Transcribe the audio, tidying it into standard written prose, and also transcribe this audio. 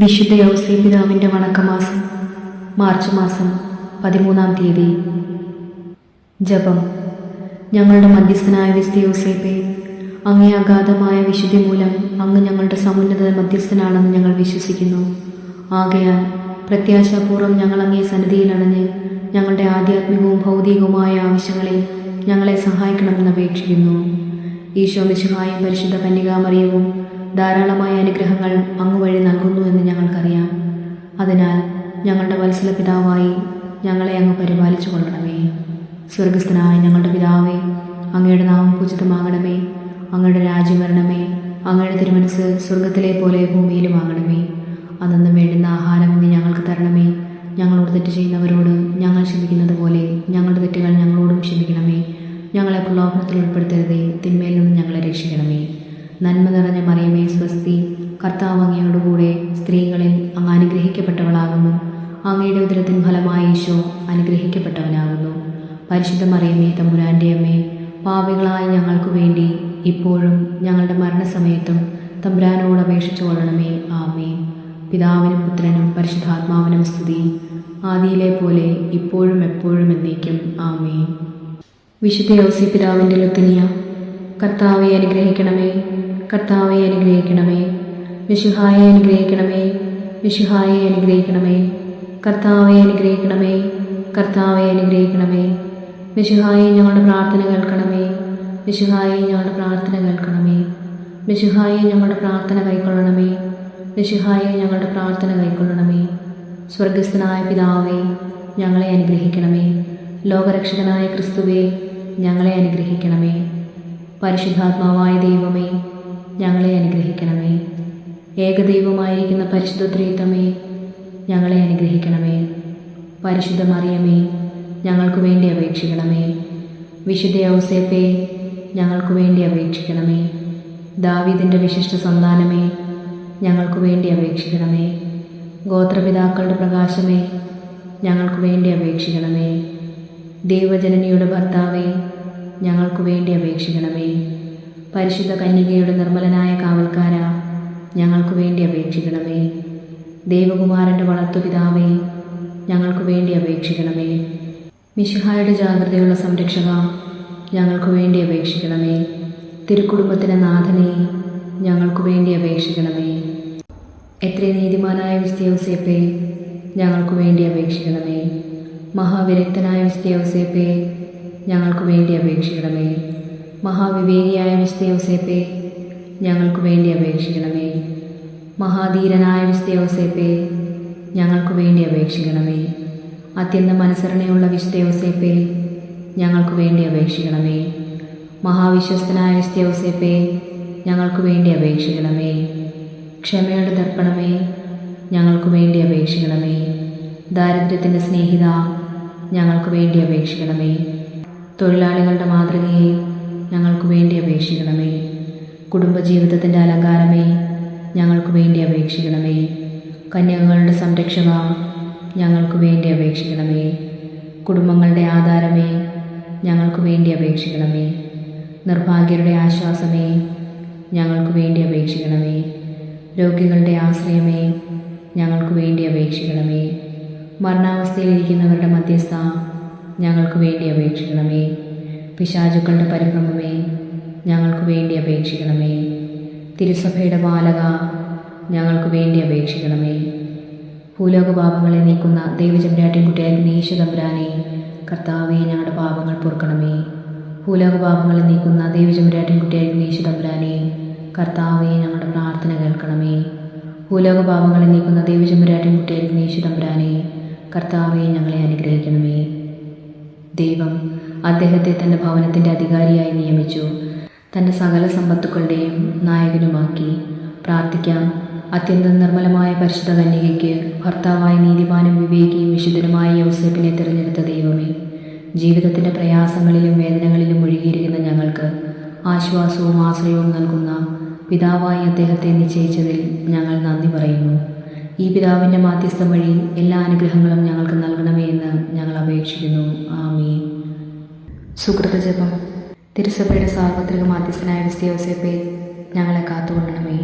വിശുദ്ധ യൗസേപ്പ് പിതാവിൻ്റെ വണക്കമാസം മാർച്ച് മാസം 13-ാം തീയതി. ജപം. ഞങ്ങളുടെ മധ്യസ്ഥനായ വിശുദ്ധ യൗസേപ്പേ, അങ്ങേ അഗാധമായ വിശുദ്ധി മൂലം അങ്ങ് ഞങ്ങളുടെ സമുന്നത മധ്യസ്ഥനാണെന്ന് ഞങ്ങൾ വിശ്വസിക്കുന്നു. ആകയാൽ പ്രത്യാശാപൂർവ്വം ഞങ്ങൾ അങ്ങേ സന്നിധിയിൽ അണഞ്ഞ് ഞങ്ങളുടെ ആധ്യാത്മികവും ഭൗതികവുമായ ആവശ്യങ്ങളിൽ ഞങ്ങളെ സഹായിക്കണമെന്ന് അപേക്ഷിക്കുന്നു. ഈശോ മിശിഹായും പരിശുദ്ധ കന്യകാമറിയവും ധാരാളമായ അനുഗ്രഹങ്ങൾ അങ്ങ് വഴി നൽകുന്നു എന്ന് ഞങ്ങൾക്കറിയാം. അതിനാൽ ഞങ്ങളുടെ വത്സല പിതാവായി ഞങ്ങളെ അങ്ങ് പരിപാലിച്ചു കൊള്ളണമേ. സ്വർഗസ്ഥനായ ഞങ്ങളുടെ പിതാവേ, അങ്ങയുടെ നാമം പൂജിതമാകണമേ. അങ്ങയുടെ രാജ്യം വരണമേ. അങ്ങയുടെ തിരുമനസ് സ്വർഗത്തിലെ പോലെ ഭൂമിയിലുമാകണമേ. അന്നു വേണ്ടുന്ന ആഹാരം ഇന്ന് ഞങ്ങൾക്ക് തരണമേ. ഞങ്ങളോട് തെറ്റ് ചെയ്യുന്നവരോട് ഞങ്ങൾ ക്ഷമിക്കുന്നത് പോലെ ഞങ്ങളുടെ തെറ്റുകൾ ഞങ്ങളോടും ക്ഷമിക്കണമേ. ഞങ്ങളെ പ്രലോഭനത്തിൽ ഉൾപ്പെടുത്തരുതേ, തിന്മയിൽ നിന്ന് ഞങ്ങളെ രക്ഷിക്കണമേ. നന്മ നിറഞ്ഞ മറിയമേ സ്വസ്തി, കർത്താവ് അങ്ങയോടുകൂടെ സ്ത്രീകളിൽ അങ്ങ് അനുഗ്രഹിക്കപ്പെട്ടവളാകുന്നു. അങ്ങയുടെ ഉദരത്തിൻ ഫലമായ ഈശോ അനുഗ്രഹിക്കപ്പെട്ടവനാകുന്നു. പരിശുദ്ധ മറിയമേ തമ്പുരാൻ്റെ അമ്മേ, പാപികളായ ഞങ്ങൾക്ക് വേണ്ടി ഇപ്പോഴും ഞങ്ങളുടെ മരണസമയത്തും തമ്പുരാനോട് അപേക്ഷിച്ചു കൊള്ളണമേ. ആമേൻ. പിതാവിനും പുത്രനും പരിശുദ്ധാത്മാവിനും സ്തുതി, ആദിയിലെ പോലെ ഇപ്പോഴും എപ്പോഴും എന്നേക്കും. ആമേൻ. വിശുദ്ധ യൗസേപ്പ് പിതാവിൻ്റെ ലുത്തിനിയ. കർത്താവെ അനുഗ്രഹിക്കണമേ, കർത്താവെ അനുഗ്രഹിക്കണമേ. മിശിഹായെ അനുഗ്രഹിക്കണമേ, മിശിഹായെ അനുഗ്രഹിക്കണമേ. കർത്താവെ അനുഗ്രഹിക്കണമേ, കർത്താവെ അനുഗ്രഹിക്കണമേ. മിശിഹായെ ഞങ്ങളുടെ പ്രാർത്ഥന കേൾക്കണമേ, മിശിഹായെ ഞങ്ങളുടെ പ്രാർത്ഥന കേൾക്കണമേ. മിശിഹായെ ഞങ്ങളുടെ പ്രാർത്ഥന കൈക്കൊള്ളണമേ, മിശിഹായെ ഞങ്ങളുടെ പ്രാർത്ഥന കൈക്കൊള്ളണമേ. സ്വർഗസ്ഥനായ പിതാവേ, ഞങ്ങളെ അനുഗ്രഹിക്കണമേ. ലോകരക്ഷകനായ ക്രിസ്തുവേ, ഞങ്ങളെ അനുഗ്രഹിക്കണമേ. പരിശുദ്ധാത്മാവായ ദൈവമേ, ഞങ്ങളെ അനുഗ്രഹിക്കണമേ. ഏകദൈവമായിരിക്കുന്ന പരിശുദ്ധ ത്രിത്വമേ, ഞങ്ങളെ അനുഗ്രഹിക്കണമേ. പരിശുദ്ധ മറിയമേ, ഞങ്ങൾക്ക് വേണ്ടി അപേക്ഷിക്കണമേ. വിശുദ്ധ യൗസേപ്പേ, ഞങ്ങൾക്ക് വേണ്ടി അപേക്ഷിക്കണമേ. ദാവീദിൻ്റെ വിശിഷ്ട സന്താനമേ, ഞങ്ങൾക്ക് വേണ്ടി അപേക്ഷിക്കണമേ. ഗോത്രപിതാക്കളുടെ പ്രകാശമേ, ഞങ്ങൾക്ക് വേണ്ടി അപേക്ഷിക്കണമേ. ദൈവജനനിയുടെ ഭർത്താവേ, ഞങ്ങൾക്ക് വേണ്ടി അപേക്ഷിക്കണമേ. പരിശുദ്ധ കന്യകയുടെ നിർമ്മലനായ കാവൽക്കാര, ഞങ്ങൾക്ക് വേണ്ടി അപേക്ഷിക്കണമേ. ദൈവകുമാരൻ്റെ വളർത്തുപിതാവേ, ഞങ്ങൾക്ക് വേണ്ടി അപേക്ഷിക്കണമേ. മിശിഹായുടെ ജാഗ്രതയുള്ള സംരക്ഷക, ഞങ്ങൾക്ക് വേണ്ടി അപേക്ഷിക്കണമേ. തിരുക്കുടുംബത്തിൻ്റെ നാഥനെ, ഞങ്ങൾക്ക് വേണ്ടി അപേക്ഷിക്കണമേ. എത്രയും നീതിമാനായ വിശുദ്ധ യൗസേപ്പേ, ഞങ്ങൾക്ക് വേണ്ടി അപേക്ഷിക്കണമേ. മഹാവിരക്തനായ വിശുദ്ധ യൗസേപ്പേ, ഞങ്ങൾക്ക് വേണ്ടി അപേക്ഷിക്കണമേ. മഹാവിവേകിയായ വിശുദ്ധ യൗസേപ്പേ, ഞങ്ങൾക്ക് വേണ്ടി അപേക്ഷിക്കണമേ. മഹാധീരനായ വിശുദ്ധ യൗസേപ്പേ, ഞങ്ങൾക്ക് വേണ്ടി അപേക്ഷിക്കണമേ. അത്യന്തം അനുസരണയുള്ള വിശുദ്ധ യൗസേപ്പേ, ഞങ്ങൾക്ക് വേണ്ടി അപേക്ഷിക്കണമേ. മഹാവിശ്വസ്തനായ വിശുദ്ധ യൗസേപ്പേ, ഞങ്ങൾക്ക് വേണ്ടി അപേക്ഷിക്കണമേ. ക്ഷമയുടെ ദർപ്പണമേ, ഞങ്ങൾക്ക് വേണ്ടി അപേക്ഷിക്കണമേ. ദാരിദ്ര്യത്തിൻ്റെ സ്നേഹിത, ഞങ്ങൾക്ക് വേണ്ടി അപേക്ഷിക്കണമേ. തൊഴിലാളികളുടെ മാതൃകയെ, ഞങ്ങൾക്ക് വേണ്ടി അപേക്ഷിക്കണമേ. കുടുംബജീവിതത്തിൻ്റെ അലങ്കാരമേ, ഞങ്ങൾക്ക് വേണ്ടി അപേക്ഷിക്കണമേ. കന്യകകളുടെ സംരക്ഷക, ഞങ്ങൾക്ക് വേണ്ടി അപേക്ഷിക്കണമേ. കുടുംബങ്ങളുടെ ആധാരമേ, ഞങ്ങൾക്ക് വേണ്ടി അപേക്ഷിക്കണമേ. നിർഭാഗ്യരുടെ ആശ്വാസമേ, ഞങ്ങൾക്ക് വേണ്ടി അപേക്ഷിക്കണമേ. രോഗികളുടെ ആശ്രയമേ, ഞങ്ങൾക്ക് വേണ്ടി അപേക്ഷിക്കണമേ. മരണാവസ്ഥയിലിരിക്കുന്നവരുടെ മധ്യസ്ഥ, ഞങ്ങൾക്ക് വേണ്ടി അപേക്ഷിക്കണമേ. പിശാചുക്കളുടെ പരിഭ്രമമേ, ഞങ്ങൾക്ക് വേണ്ടി അപേക്ഷിക്കണമേ. തിരുസഭയുടെ ബാലക, ഞങ്ങൾക്ക് വേണ്ടി അപേക്ഷിക്കണമേ. ഭൂലോക പാപങ്ങളെ നീക്കുന്ന ദൈവചമ്പരാട്ടിൻകുട്ടിയായിരിക്കുന്ന ഈശോ തമ്പുരാനെ, കർത്താവെ ഞങ്ങളുടെ പാപങ്ങൾ പൊറുക്കണമേ. ഭൂലോക പാപങ്ങളെ നീക്കുന്ന ദൈവചമ്പരാട്ടിൻകുട്ടിയായിരിക്കുന്ന ഈശോ തമ്പുരാനെ, കർത്താവെ ഞങ്ങളുടെ പ്രാർത്ഥന കേൾക്കണമേ. ഭൂലോക പാപങ്ങളെ നീക്കുന്ന ദൈവചമ്പരാട്ടിൻകുട്ടിയായിരിക്കുന്ന ഈശോ തമ്പുരാനെ, കർത്താവെ ഞങ്ങളെ അനുഗ്രഹിക്കണമേ. ദൈവം അദ്ദേഹത്തെ തൻ്റെ ഭവനത്തിൻ്റെ അധികാരിയായി നിയമിച്ചു, തൻ്റെ സകല സമ്പത്തുക്കളുടെയും നായകനുമാക്കി. പ്രാർത്ഥിക്കാം. അത്യന്തം നിർമ്മലമായ പരിശുദ്ധ കന്യകയ്ക്ക് ഭർത്താവായ നീതിമാനും വിവേകിയും വിശുദ്ധനുമായ യൗസേപ്പിനെ തിരഞ്ഞെടുത്ത ദൈവമേ, ജീവിതത്തിൻ്റെ പ്രയാസങ്ങളിലും വേദനകളിലും ഒഴുകിയിരിക്കുന്ന ഞങ്ങൾക്ക് ആശ്വാസവും ആശ്രയവും നൽകുന്ന പിതാവായി അദ്ദേഹത്തെ നിശ്ചയിച്ചതിൽ ഞങ്ങൾ നന്ദി പറയുന്നു. ഈ പിതാവിൻ്റെ മാധ്യസ്ഥം വഴി എല്ലാ അനുഗ്രഹങ്ങളും ഞങ്ങൾക്ക് നൽകണമേ എന്ന് ഞങ്ങൾ അപേക്ഷിക്കുന്നു. ആമേൻ. സുകൃതജപം. തിരുസഭയുടെ സാർവത്രിക മാധ്യസ്ഥനായ വിശുദ്ധ യൗസേപ്പേ, ഞങ്ങളെ കാത്തുകൊള്ളണമേ.